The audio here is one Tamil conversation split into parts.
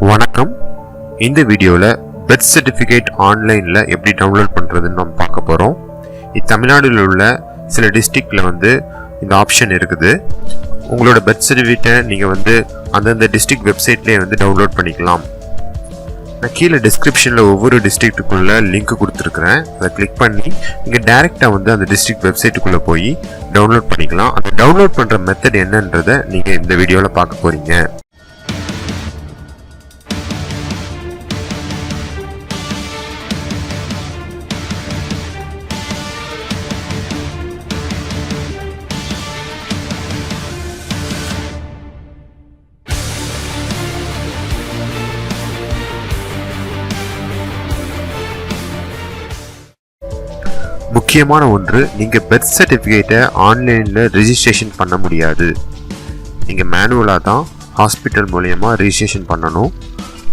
வணக்கம். இந்த வீடியோவில் பர்த் சர்டிஃபிகேட் ஆன்லைனில் எப்படி டவுன்லோட் பண்ணுறதுன்னு நம்ம பார்க்க போகிறோம். தமிழ்நாட்டில் உள்ள சில டிஸ்ட்ரிக்டில் இந்த ஆப்ஷன் இருக்குது. உங்களோட பர்த் சர்டிஃபிகேட்டை நீங்கள் அந்தந்த டிஸ்ட்ரிக்ட் வெப்சைட்லேயே டவுன்லோட் பண்ணிக்கலாம். நான் கீழே டிஸ்கிரிப்ஷனில் ஒவ்வொரு டிஸ்ட்ரிக்ட்டுக்குள்ளே லிங்க் கொடுத்துருக்குறேன். அதை கிளிக் பண்ணி நீங்கள் டேரெக்டாக அந்த டிஸ்ட்ரிக்ட் வெப்சைட்டுக்குள்ளே போய் டவுன்லோட் பண்ணிக்கலாம். அந்த டவுன்லோட் பண்ணுற மெத்தட் என்னன்றதை நீங்கள் இந்த வீடியோவில் பார்க்க போகிறீங்க. முக்கியமான ஒன்று, நீங்கள் பர்த் சர்டிஃபிகேட்டை ஆன்லைனில் ரெஜிஸ்ட்ரேஷன் பண்ண முடியாது. நீங்கள் மேனுவலாக தான் ஹாஸ்பிட்டல் மூலயமா ரெஜிஸ்ட்ரேஷன் பண்ணணும்.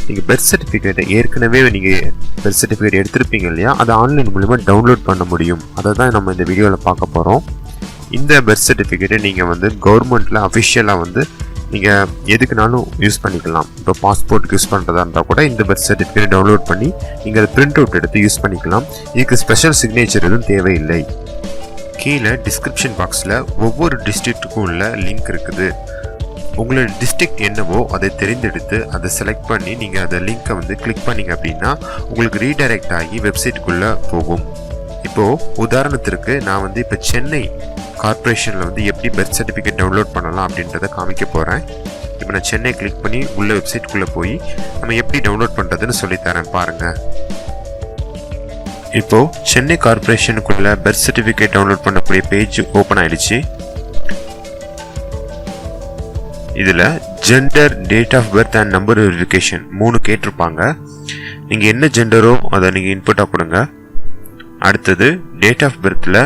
நீங்கள் பர்த் சர்டிஃபிகேட்டை ஏற்கனவே நீங்கள் பர்த் சர்டிஃபிகேட் எடுத்திருப்பீங்க இல்லையா, அதை ஆன்லைன் மூலயமா டவுன்லோட் பண்ண முடியும். அதை தான் நம்ம இந்த வீடியோவில் பார்க்க போகிறோம். இந்த பர்த் சர்டிஃபிகேட்டை நீங்கள் கவர்மெண்ட்டில் அஃபிஷியலாக நீங்கள் எதுக்குனாலும் யூஸ் பண்ணிக்கலாம். இப்போ பாஸ்போர்ட்டுக்கு யூஸ் பண்ணுறதா இருந்தால் கூட இந்த பர்த் சர்டிஃபிகேட் டவுன்லோட் பண்ணி நீங்கள் அதை பிரிண்ட் அவுட் எடுத்து யூஸ் பண்ணிக்கலாம். இதுக்கு ஸ்பெஷல் சிக்னேச்சர் எதுவும் தேவையில்லை. கீழே டிஸ்கிரிப்ஷன் பாக்ஸில் ஒவ்வொரு டிஸ்ட்ரிக்ட்டுக்கும் உள்ள லிங்க் இருக்குது. உங்களோட டிஸ்ட்ரிக்ட் என்னவோ அதை தெரிந்தெடுத்து அதை செலக்ட் பண்ணி நீங்கள் அதை லிங்க்கை கிளிக் பண்ணிங்க அப்படின்னா உங்களுக்கு ரீடைரக்ட் ஆகி வெப்சைட்டுக்குள்ளே போகும். இப்போது உதாரணத்திற்கு நான் இப்போ சென்னை கார்பரேஷனில் எப்படி பர்த் சர்டிஃபிகேட் டவுன்லோட் பண்ணலாம் அப்படின்றத காமிக்க போகிறேன். இப்போ நான் சென்னை கிளிக் பண்ணி உள்ள வெப்சைட்டுக்குள்ளே போய் நம்ம எப்படி டவுன்லோட் பண்ணுறதுன்னு சொல்லித்தரேன் பாருங்கள். இப்போது சென்னை கார்பரேஷனுக்குள்ள பர்த் சர்டிஃபிகேட் டவுன்லோட் பண்ணக்கூடிய பேஜ் ஓப்பன் ஆயிடுச்சு. இதில் gender, date of birth and number verification 3 கேட்டிருப்பாங்க. நீங்கள் என்ன ஜெண்டரோ அதை நீங்கள் இன்புட்டாக கொடுங்க. அடுத்தது டேட் ஆஃப் பர்த்தில்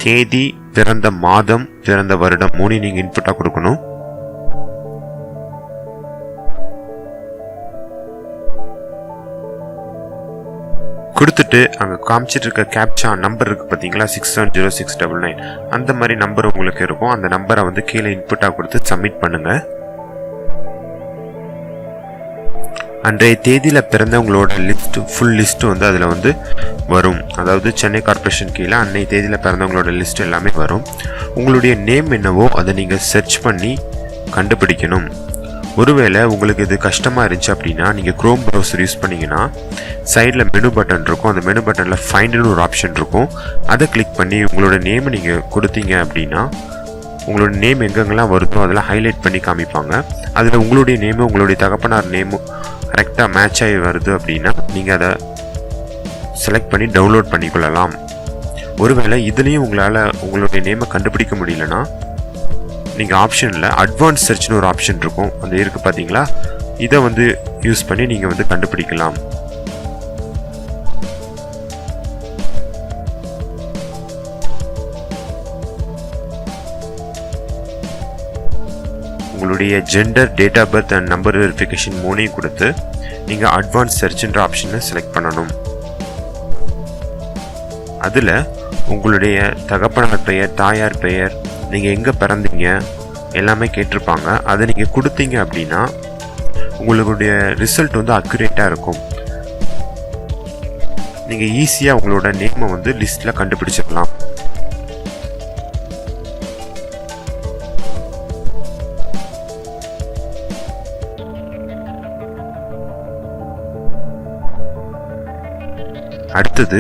தேதி, பிறந்த மாதம், பிறந்த வருடம் 3 நீங்கள் இன்புட்டாக கொடுக்கணும். கொடுத்துட்டு அங்கே காமிச்சிட்டு இருக்க கேப்சா நம்பர் இருக்குது பார்த்தீங்களா, 670699 அந்த மாதிரி நம்பர் உங்களுக்கு இருக்கும். அந்த நம்பரை கீழே இன்புட்டாக கொடுத்து சப்மிட் பண்ணுங்கள். அன்றைய தேதியில் பிறந்தவங்களோட ஃபுல் லிஸ்ட்டு அதில் வரும். அதாவது சென்னை கார்பரேஷன் கீழே அன்றைய தேதியில் பிறந்தவங்களோட லிஸ்ட் எல்லாமே வரும். உங்களுடைய நேம் என்னவோ அதை நீங்கள் சர்ச் பண்ணி கண்டுபிடிக்கணும். ஒருவேளை உங்களுக்கு இது கஷ்டமாக இருந்துச்சு அப்படின்னா நீங்கள் குரோம் ப்ரௌசர் யூஸ் பண்ணிங்கன்னா சைடில் மெனு பட்டன் இருக்கும். அந்த மெனு பட்டனில் ஃபைண்டுன்னு ஒரு ஆப்ஷன் இருக்கும். அதை கிளிக் பண்ணி உங்களோட நேமை நீங்கள் கொடுத்தீங்க அப்படின்னா உங்களோட நேம் எங்கெங்கெல்லாம் வருதோ அதெல்லாம் ஹைலைட் பண்ணி காமிப்பாங்க. அதில் உங்களுடைய நேமு உங்களுடைய தகப்பனார் நேமும் கரெக்டாக மேட்ச் ஆகி வருது அப்படின்னா நீங்கள் அதை செலக்ட் பண்ணி டவுன்லோட் பண்ணிக்கொள்ளலாம். ஒருவேளை இதுலேயும் உங்களால் உங்களுடைய நேமை கண்டுபிடிக்க முடியலன்னா நீங்கள் ஆப்ஷனில் அட்வான்ஸ் சர்ச்னு ஒரு ஆப்ஷன் இருக்கும். அந்த இருக்குது பார்த்தீங்களா, இதை யூஸ் பண்ணி நீங்கள் கண்டுபிடிக்கலாம். உங்களுடைய gender, date of birth and number verification 3 கொடுத்து நீங்கள் அட்வான்ஸ் சர்ச்ன்ற ஆப்ஷனை செலக்ட் பண்ணணும். அதில் உங்களுடைய தகப்பனார் பெயர், தாயார் பெயர், நீங்கள் எங்கே பிறந்தீங்க எல்லாமே கேட்டிருப்பாங்க. அதை நீங்கள் கொடுத்தீங்க அப்படின்னா உங்களுடைய ரிசல்ட் அக்யூரேட்டாக இருக்கும். நீங்கள் ஈஸியாக உங்களோட நேமை லிஸ்ட்டில் கண்டுபிடிச்சிடலாம். அடுத்தது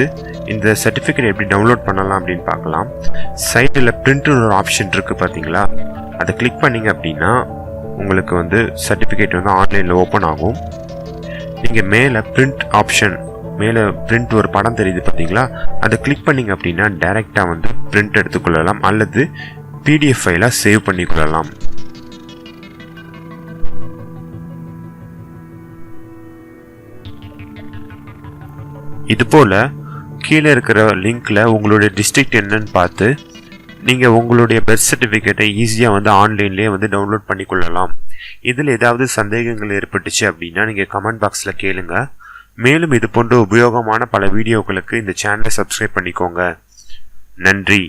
இந்த சர்டிஃபிகேட் எப்படி டவுன்லோட் பண்ணலாம் அப்படின்னு பார்க்கலாம். சைட்டில் பிரிண்ட்னு ஒரு ஆப்ஷன் இருக்குது பார்த்தீங்களா, அதை கிளிக் பண்ணிங்க அப்படின்னா உங்களுக்கு சர்டிஃபிகேட் ஆன்லைனில் ஓப்பன் ஆகும். நீங்கள் மேலே பிரிண்ட் ஆப்ஷன், மேலே பிரிண்ட் ஒரு படம் தெரியுது பார்த்தீங்களா, அதை கிளிக் பண்ணிங்க அப்படின்னா டைரெக்டாக பிரிண்ட் எடுத்துக்கொள்ளலாம் அல்லது பிடிஎஃப் ஃபைலாக சேவ் பண்ணிக்கொள்ளலாம். இதுபோல் கீழே இருக்கிற லிங்க்கில் உங்களுடைய டிஸ்ட்ரிக்ட் என்னன்னு பார்த்து நீங்கள் உங்களுடைய பர்த் சர்டிஃபிகேட்டை ஈஸியாக ஆன்லைன்லேயே டவுன்லோட் பண்ணிக்கொள்ளலாம். இதில் ஏதாவது சந்தேகங்கள் ஏற்பட்டுச்சு அப்படின்னா நீங்கள் கமெண்ட் பாக்ஸில் கேளுங்க. மேலும் இது போன்ற உபயோகமான பல வீடியோக்களுக்கு இந்த சேனலை சப்ஸ்கிரைப் பண்ணிக்கோங்க. நன்றி.